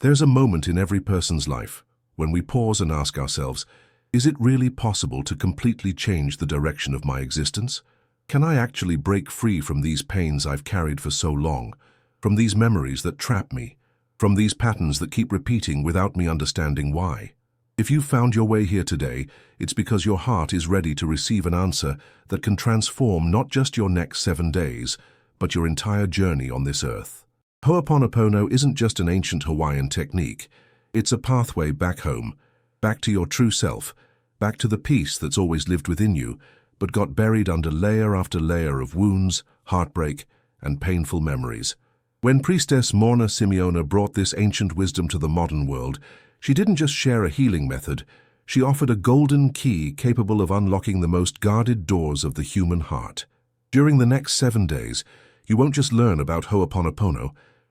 There's a moment in every person's life when we pause and ask ourselves, is it really possible to completely change the direction of my existence? Can I actually break free from these pains I've carried for so long, from these memories that trap me, from these patterns that keep repeating without me understanding why? If you've found your way here today, it's because your heart is ready to receive an answer that can transform not just your next 7 days, but your entire journey on this earth. Ho'oponopono isn't just an ancient Hawaiian technique. It's a pathway back home, back to your true self, back to the peace that's always lived within you, but got buried under layer after layer of wounds, heartbreak, and painful memories. When Priestess Morrnah Simeona brought this ancient wisdom to the modern world, she didn't just share a healing method, she offered a golden key capable of unlocking the most guarded doors of the human heart. During the next 7 days, you won't just learn about Ho'oponopono,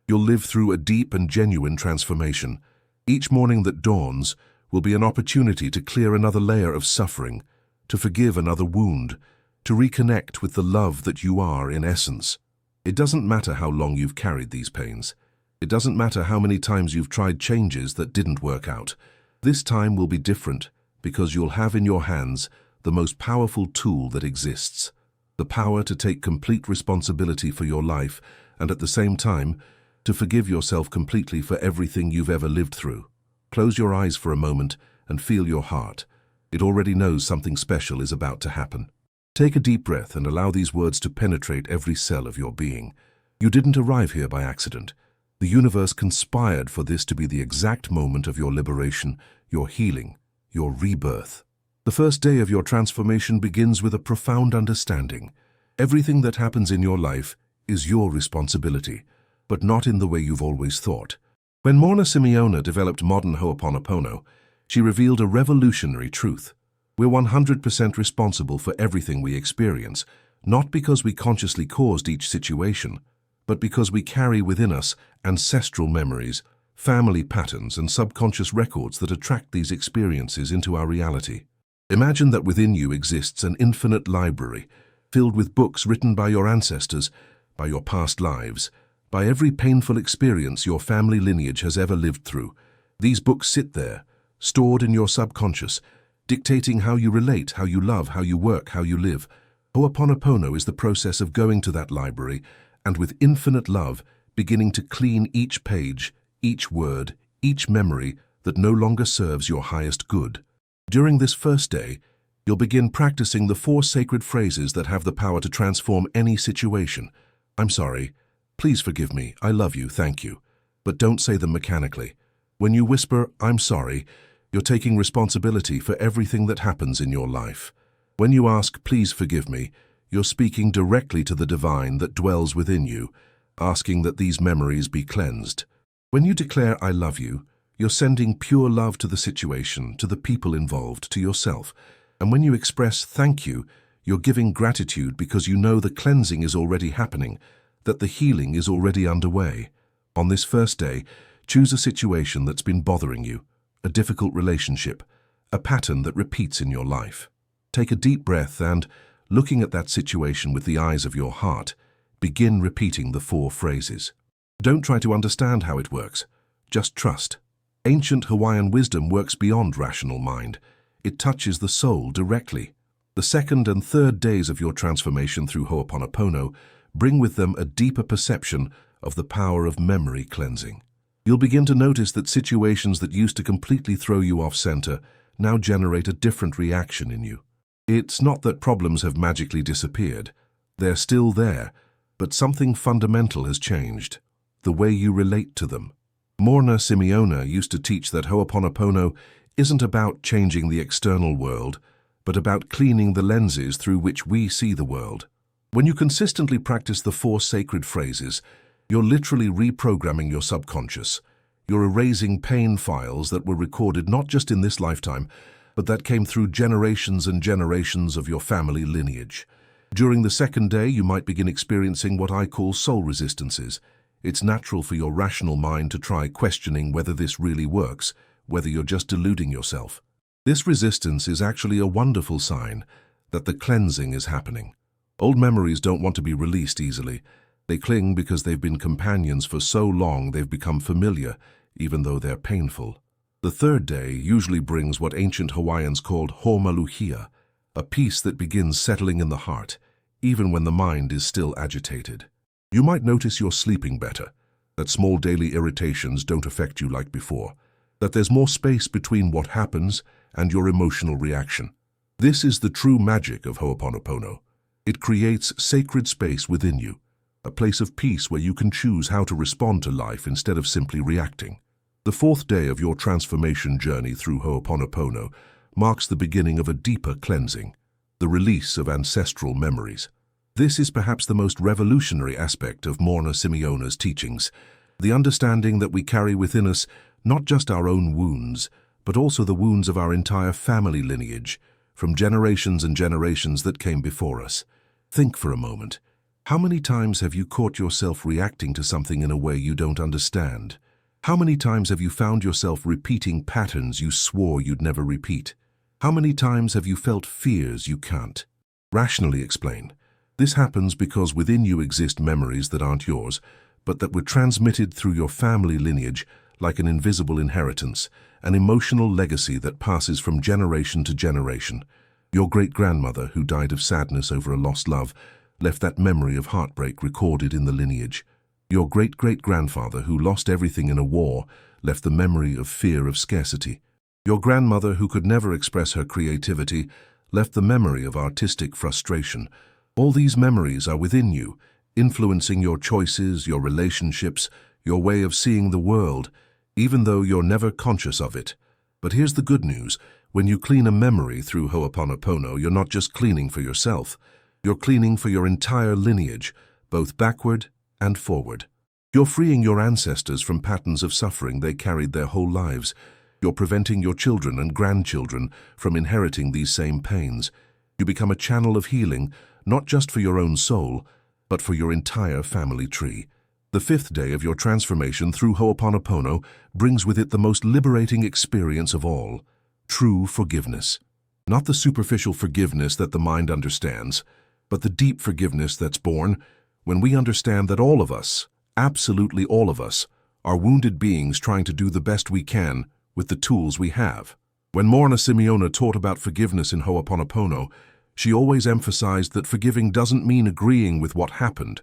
you'll live through a deep and genuine transformation. Each morning that dawns will be an opportunity to clear another layer of suffering, to forgive another wound, to reconnect with the love that you are in essence. It doesn't matter how long you've carried these pains. It doesn't matter how many times you've tried changes that didn't work out. This time will be different because you'll have in your hands the most powerful tool that exists. The power to take complete responsibility for your life and at the same time to forgive yourself completely for everything you've ever lived through. Close your eyes for a moment and feel your heart. It already knows something special is about to happen. Take a deep breath and allow these words to penetrate every cell of your being. You didn't arrive here by accident. The universe conspired for this to be the exact moment of your liberation, your healing, your rebirth. The first day of your transformation begins with a profound understanding. Everything that happens in your life is your responsibility, but not in the way you've always thought. When Morrnah Simeona developed modern Ho'oponopono, she revealed a revolutionary truth. We're 100% responsible for everything we experience, not because we consciously caused each situation, but because we carry within us ancestral memories, family patterns, and subconscious records that attract these experiences into our reality. Imagine that within you exists an infinite library, filled with books written by your ancestors, by your past lives, by every painful experience your family lineage has ever lived through. These books sit there, stored in your subconscious, dictating how you relate, how you love, how you work, how you live. Ho'oponopono is the process of going to that library and with infinite love, beginning to clean each page, each word, each memory that no longer serves your highest good. During this first day, you'll begin practicing the 4 sacred phrases that have the power to transform any situation. I'm sorry. Please forgive me. I love you. Thank you. But don't say them mechanically. When you whisper, I'm sorry, you're taking responsibility for everything that happens in your life. When you ask, please forgive me, you're speaking directly to the divine that dwells within you, asking that these memories be cleansed. When you declare, I love you, you're sending pure love to the situation, to the people involved, to yourself. And when you express thank you, you're giving gratitude because you know the cleansing is already happening, that the healing is already underway. On this first day, choose a situation that's been bothering you, a difficult relationship, a pattern that repeats in your life. Take a deep breath and, looking at that situation with the eyes of your heart, begin repeating the 4 phrases. Don't try to understand how it works. Just trust. Ancient Hawaiian wisdom works beyond rational mind. It touches the soul directly. The second and third days of your transformation through Ho'oponopono bring with them a deeper perception of the power of memory cleansing. You'll begin to notice that situations that used to completely throw you off center now generate a different reaction in you. It's not that problems have magically disappeared. They're still there, but something fundamental has changed. The way you relate to them. Morrnah Simeona used to teach that Ho'oponopono isn't about changing the external world, but about cleaning the lenses through which we see the world. When you consistently practice the 4 sacred phrases, you're literally reprogramming your subconscious. You're erasing pain files that were recorded not just in this lifetime, but that came through generations and generations of your family lineage. During the second day, you might begin experiencing what I call soul resistances. It's natural for your rational mind to try questioning whether this really works, whether you're just deluding yourself. This resistance is actually a wonderful sign that the cleansing is happening. Old memories don't want to be released easily. They cling because they've been companions for so long they've become familiar, even though they're painful. The third day usually brings what ancient Hawaiians called ho'omaluhia, a peace that begins settling in the heart, even when the mind is still agitated. You might notice you're sleeping better, that small daily irritations don't affect you like before, that there's more space between what happens and your emotional reaction. This is the true magic of Ho'oponopono. It creates sacred space within you, a place of peace where you can choose how to respond to life instead of simply reacting. The fourth day of your transformation journey through Ho'oponopono marks the beginning of a deeper cleansing, the release of ancestral memories. This is perhaps the most revolutionary aspect of Morrnah Simeona's teachings, the understanding that we carry within us not just our own wounds, but also the wounds of our entire family lineage, from generations and generations that came before us. Think for a moment. How many times have you caught yourself reacting to something in a way you don't understand? How many times have you found yourself repeating patterns you swore you'd never repeat? How many times have you felt fears you can't rationally explain? This happens because within you exist memories that aren't yours, but that were transmitted through your family lineage like an invisible inheritance, an emotional legacy that passes from generation to generation. Your great-grandmother, who died of sadness over a lost love, left that memory of heartbreak recorded in the lineage. Your great-great-grandfather, who lost everything in a war, left the memory of fear of scarcity. Your grandmother, who could never express her creativity, left the memory of artistic frustration. All these memories are within you, influencing your choices, your relationships, your way of seeing the world, even though you're never conscious of it. But here's the good news. When you clean a memory through Ho'oponopono, you're not just cleaning for yourself. You're cleaning for your entire lineage, both backward and forward. You're freeing your ancestors from patterns of suffering they carried their whole lives. You're preventing your children and grandchildren from inheriting these same pains. You become a channel of healing, not just for your own soul, but for your entire family tree. The fifth day of your transformation through Ho'oponopono brings with it the most liberating experience of all, true forgiveness. Not the superficial forgiveness that the mind understands, but the deep forgiveness that's born when we understand that all of us, absolutely all of us, are wounded beings trying to do the best we can with the tools we have. When Morrnah Simeona taught about forgiveness in Ho'oponopono, she always emphasized that forgiving doesn't mean agreeing with what happened,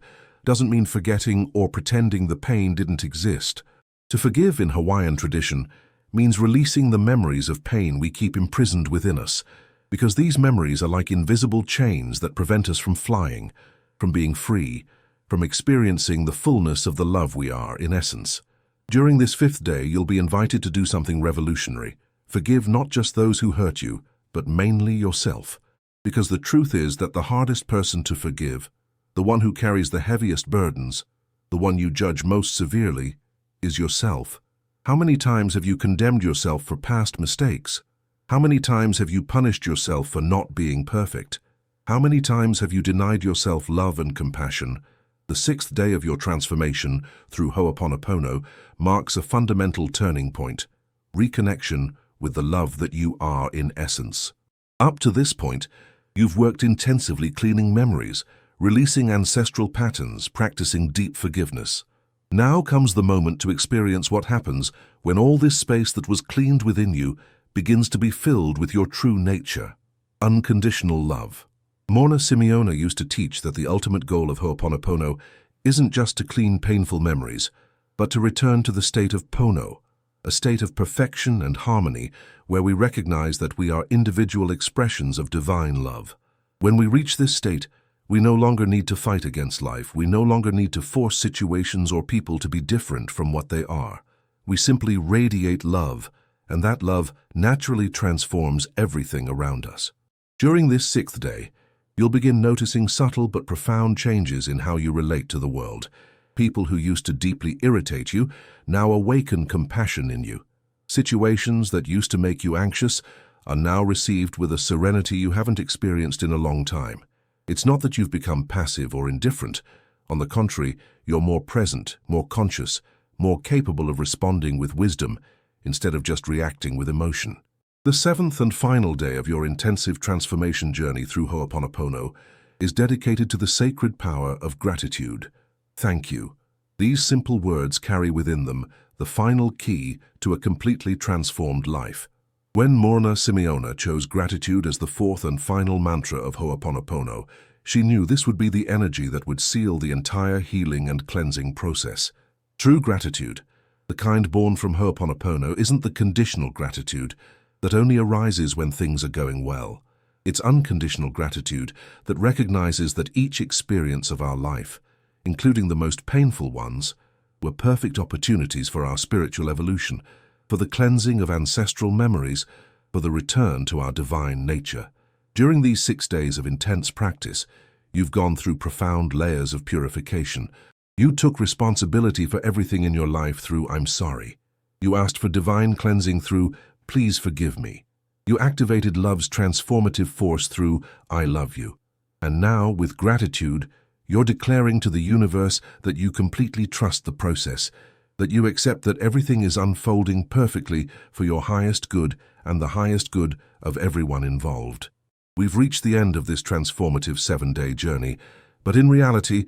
doesn't mean forgetting or pretending the pain didn't exist. To forgive in Hawaiian tradition means releasing the memories of pain we keep imprisoned within us, because these memories are like invisible chains that prevent us from flying, from being free, from experiencing the fullness of the love we are in essence. During this fifth day, you'll be invited to do something revolutionary. Forgive not just those who hurt you, but mainly yourself. Because the truth is that the hardest person to forgive, the one who carries the heaviest burdens, the one you judge most severely, is yourself. How many times have you condemned yourself for past mistakes? How many times have you punished yourself for not being perfect? How many times have you denied yourself love and compassion? The sixth day of your transformation through Ho'oponopono marks a fundamental turning point, reconnection with the love that you are in essence. Up to this point, you've worked intensively cleaning memories, releasing ancestral patterns, practicing deep forgiveness. Now comes the moment to experience what happens when all this space that was cleaned within you begins to be filled with your true nature, unconditional love. Morrnah Simeona used to teach that the ultimate goal of Ho'oponopono isn't just to clean painful memories, but to return to the state of pono, a state of perfection and harmony where we recognize that we are individual expressions of divine love. When we reach this state, we no longer need to fight against life. We no longer need to force situations or people to be different from what they are. We simply radiate love, and that love naturally transforms everything around us. During this sixth day, you'll begin noticing subtle but profound changes in how you relate to the world. People who used to deeply irritate you now awaken compassion in you. Situations that used to make you anxious are now received with a serenity you haven't experienced in a long time. It's not that you've become passive or indifferent. On the contrary, you're more present, more conscious, more capable of responding with wisdom instead of just reacting with emotion. The seventh and final day of your intensive transformation journey through Ho'oponopono is dedicated to the sacred power of gratitude. Thank you. These simple words carry within them the final key to a completely transformed life. When Morrnah Simeona chose gratitude as the fourth and final mantra of Ho'oponopono, she knew this would be the energy that would seal the entire healing and cleansing process. True gratitude, the kind born from Ho'oponopono, isn't the conditional gratitude that only arises when things are going well. It's unconditional gratitude that recognizes that each experience of our life, including the most painful ones, were perfect opportunities for our spiritual evolution, for the cleansing of ancestral memories, for the return to our divine nature. During these 6 days of intense practice, you've gone through profound layers of purification. You took responsibility for everything in your life through "I'm sorry." You asked for divine cleansing through "Please forgive me." You activated love's transformative force through "I love you." And now, with gratitude, you're declaring to the universe that you completely trust the process, that you accept that everything is unfolding perfectly for your highest good and the highest good of everyone involved. We've reached the end of this transformative 7-day journey, but in reality,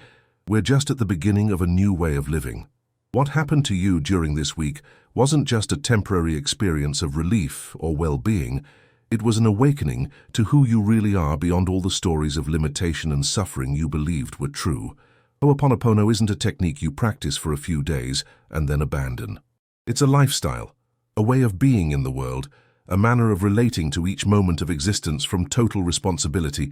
we're just at the beginning of a new way of living. What happened to you during this week wasn't just a temporary experience of relief or well-being. It was an awakening to who you really are beyond all the stories of limitation and suffering you believed were true. Ho'oponopono isn't a technique you practice for a few days and then abandon. It's a lifestyle, a way of being in the world, a manner of relating to each moment of existence from total responsibility,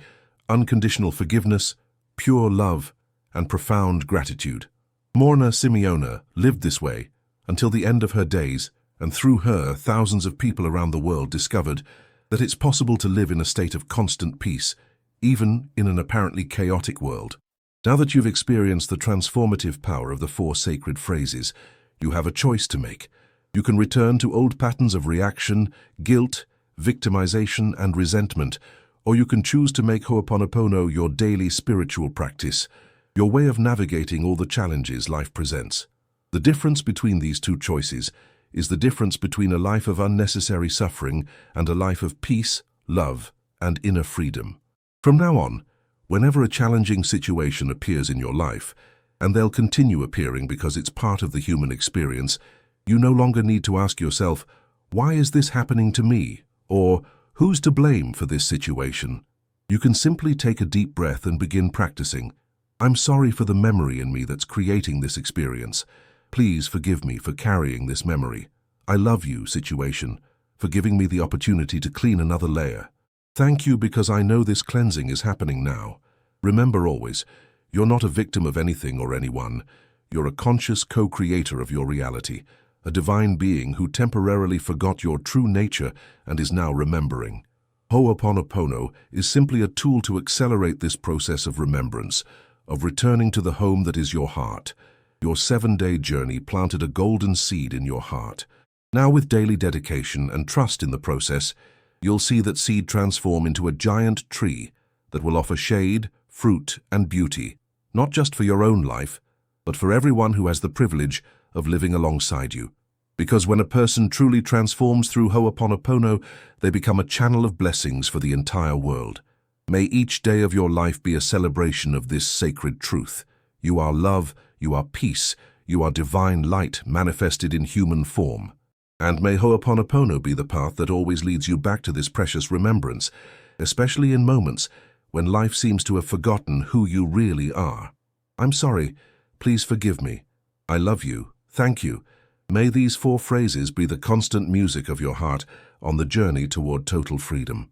unconditional forgiveness, pure love, and profound gratitude. Morrnah Simeona lived this way until the end of her days, and through her, thousands of people around the world discovered that it's possible to live in a state of constant peace, even in an apparently chaotic world. Now that you've experienced the transformative power of the 4 sacred phrases, you have a choice to make. You can return to old patterns of reaction, guilt, victimization, and resentment, or you can choose to make Ho'oponopono your daily spiritual practice, your way of navigating all the challenges life presents. The difference between these 2 choices is the difference between a life of unnecessary suffering and a life of peace, love, and inner freedom. From now on, whenever a challenging situation appears in your life, and they'll continue appearing because it's part of the human experience, you no longer need to ask yourself, "Why is this happening to me?" or "Who's to blame for this situation?" You can simply take a deep breath and begin practicing. "I'm sorry for the memory in me that's creating this experience. Please forgive me for carrying this memory. I love you, situation, for giving me the opportunity to clean another layer. Thank you because I know this cleansing is happening now." Remember always, you're not a victim of anything or anyone. You're a conscious co-creator of your reality, a divine being who temporarily forgot your true nature and is now remembering. Ho'oponopono is simply a tool to accelerate this process of remembrance, of returning to the home that is your heart. Your 7-day journey planted a golden seed in your heart. Now, with daily dedication and trust in the process, you'll see that seed transform into a giant tree that will offer shade, fruit, and beauty, not just for your own life, but for everyone who has the privilege of living alongside you. Because when a person truly transforms through Ho'oponopono, they become a channel of blessings for the entire world. May each day of your life be a celebration of this sacred truth. You are love, you are peace, you are divine light manifested in human form. And may Ho'oponopono be the path that always leads you back to this precious remembrance, especially in moments when life seems to have forgotten who you really are. "I'm sorry, please forgive me. I love you, thank you." May these 4 phrases be the constant music of your heart on the journey toward total freedom.